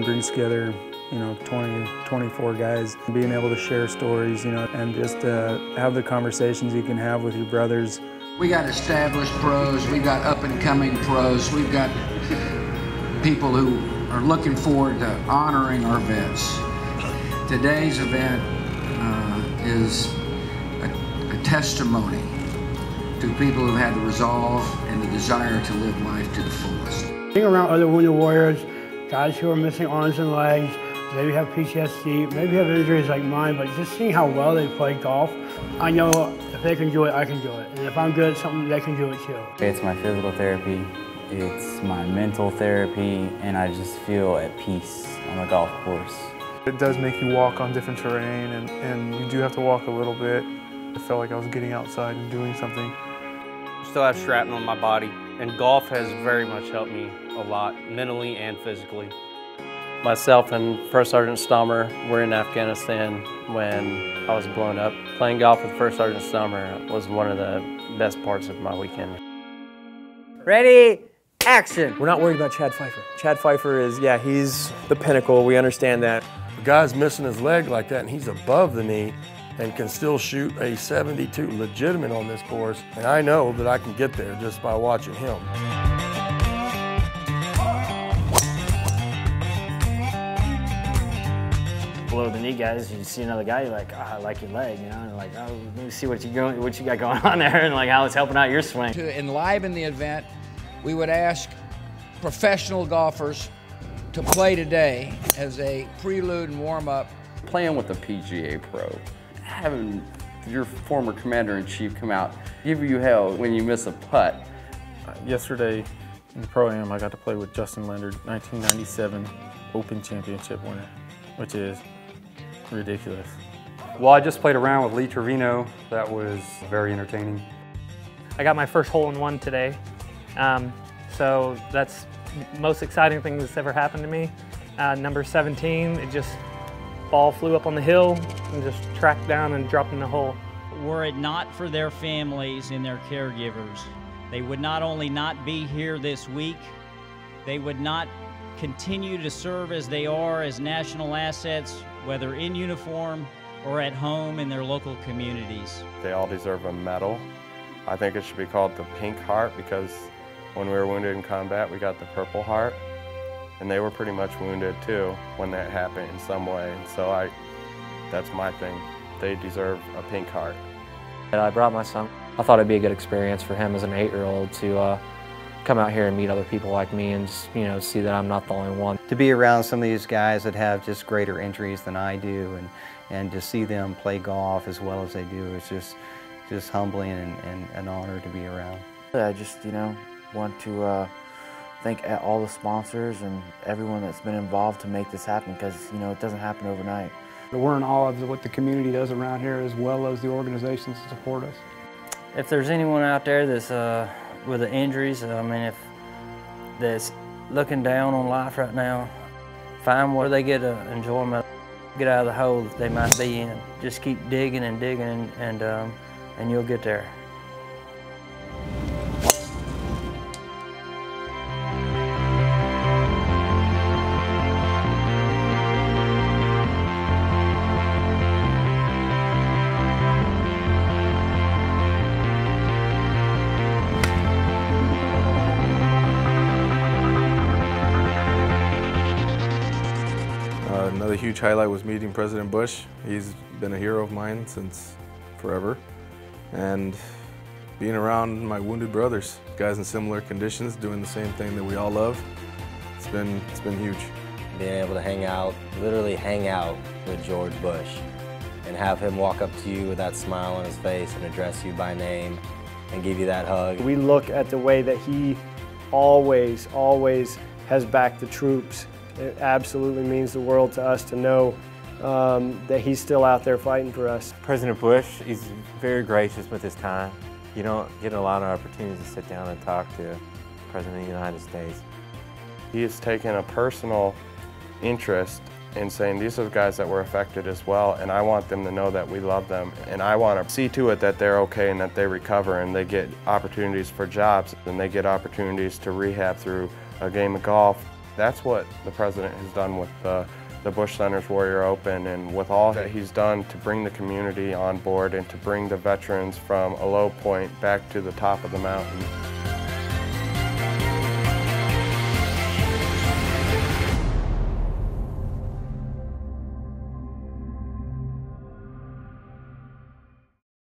Brings together, 20, 24 guys, being able to share stories, and just have the conversations you can have with your brothers. We got established pros, we got up and coming pros, we've got people who are looking forward to honoring our vets. Today's event is a testimony to people who had the resolve and the desire to live life to the fullest. Being around other wounded warriors, guys who are missing arms and legs, maybe have PTSD, maybe have injuries like mine, but just seeing how well they play golf, I know if they can do it, I can do it. And if I'm good at something, they can do it too. It's my physical therapy, it's my mental therapy, and I just feel at peace on the golf course. It does make you walk on different terrain, and you do have to walk a little bit. I felt like I was getting outside and doing something. I still have shrapnel on my body, and golf has very much helped me a lot, mentally and physically. Myself and First Sergeant Stommer were in Afghanistan when I was blown up. Playing golf with First Sergeant Stommer was one of the best parts of my weekend. Ready, action! We're not worried about Chad Pfeiffer. Chad Pfeiffer is, he's the pinnacle, we understand that. The guy's missing his leg like that and he's above the knee and can still shoot a 72 legitimate on this course. And I know that I can get there just by watching him. Below the knee guys, you see another guy, you're like, oh, I like your leg, and like, oh, let me see what you got going on there, and like how it's helping out your swing. To enliven the event, we would ask professional golfers to play today as a prelude and warm-up. Playing with a PGA pro, having your former commander-in-chief come out, give you hell when you miss a putt. Yesterday in the Pro-Am, I got to play with Justin Leonard, 1997 Open Championship winner, which is ridiculous. Well, I just played around with Lee Trevino. That was very entertaining. I got my first hole-in-one today, so that's the most exciting thing that's ever happened to me. Number 17, ball flew up on the hill and just tracked down and dropped in the hole. Were it not for their families and their caregivers, they would not only not be here this week, they would not continue to serve as they are as national assets, whether in uniform or at home in their local communities. They all deserve a medal. I think it should be called the Pink Heart because when we were wounded in combat, we got the Purple Heart, and they were pretty much wounded too when that happened in some way. And so that's my thing. They deserve a Pink Heart. I brought my son. I thought it'd be a good experience for him as an 8-year-old to come out here and meet other people like me and just, see that I'm not the only one. To be around some of these guys that have just greater injuries than I do and to see them play golf as well as they do, it's just humbling and an honor to be around. I just, want to thank all the sponsors and everyone that's been involved to make this happen because, it doesn't happen overnight. We're in awe of what the community does around here as well as the organizations that support us. If there's anyone out there that's with the injuries, if that's looking down on life right now, find where they get enjoyment, get out of the hole that they might be in. Just keep digging and digging, and you'll get there. Another huge highlight was meeting President Bush. He's been a hero of mine since forever. And being around my wounded brothers, guys in similar conditions, doing the same thing that we all love, it's been huge. Being able to hang out, literally hang out with George Bush and have him walk up to you with that smile on his face and address you by name and give you that hug. We look at the way that he always has backed the troops. It absolutely means the world to us to know that he's still out there fighting for us. President Bush, he's very gracious with his time. You don't get a lot of opportunities to sit down and talk to President of the United States. He has taken a personal interest in saying these are the guys that were affected as well, and I want them to know that we love them, and I want to see to it that they're okay and that they recover and they get opportunities for jobs and they get opportunities to rehab through a game of golf. That's what the President has done with the Bush Center's Warrior Open, and with all that he's done to bring the community on board and to bring the veterans from a low point back to the top of the mountain.